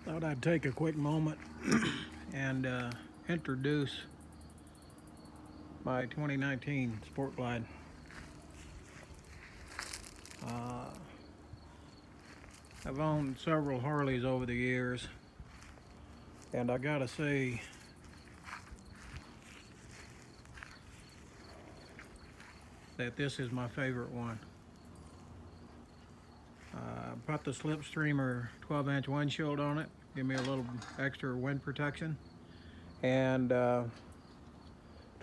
Thought I'd take a quick moment and introduce my 2019 Sport Glide. I've owned several Harleys over the years, and I gotta say, that this is my favorite one. Put the Slipstreamer 12-inch windshield on it, give me a little extra wind protection, and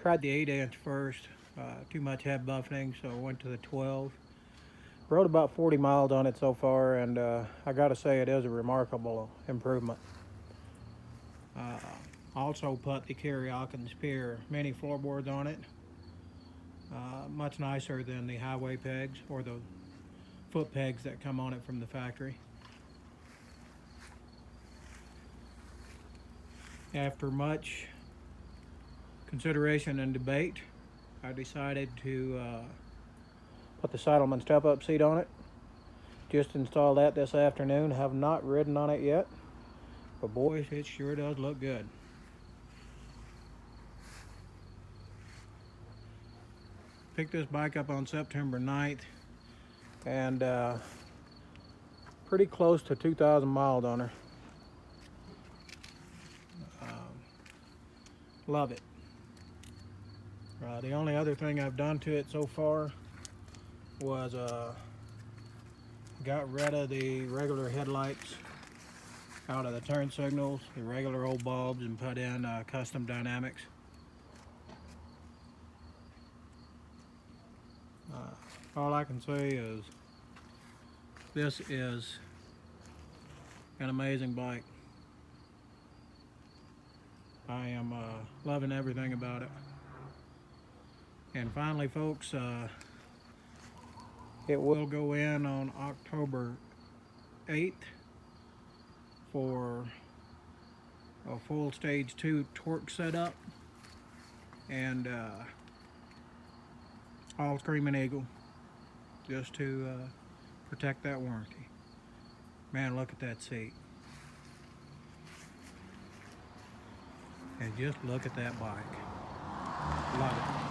tried the 8-inch first. Too much head buffeting, so I went to the 12. Rode about 40 miles on it so far, and I gotta say it is a remarkable improvement. Also put the Karaoke and Spear mini floorboards on it. Much nicer than the highway pegs or the foot pegs that come on it from the factory. After much consideration and debate, I decided to put the Saddleman step-up seat on it. Just installed that this afternoon. Have not ridden on it yet, but boy, it sure does look good. Picked this bike up on September 9th, and pretty close to 2,000 miles on her. Love it. The only other thing I've done to it so far was got rid of the regular headlights out of the turn signals, the regular old bulbs, and put in custom dynamics. All I can say is this is an amazing bike. I am loving everything about it. And finally, folks, it will go in on October 8th for a full stage 2 torque setup and all Screaming Eagle, just to protect that warranty. Man, look at that seat. And just look at that bike. Love it.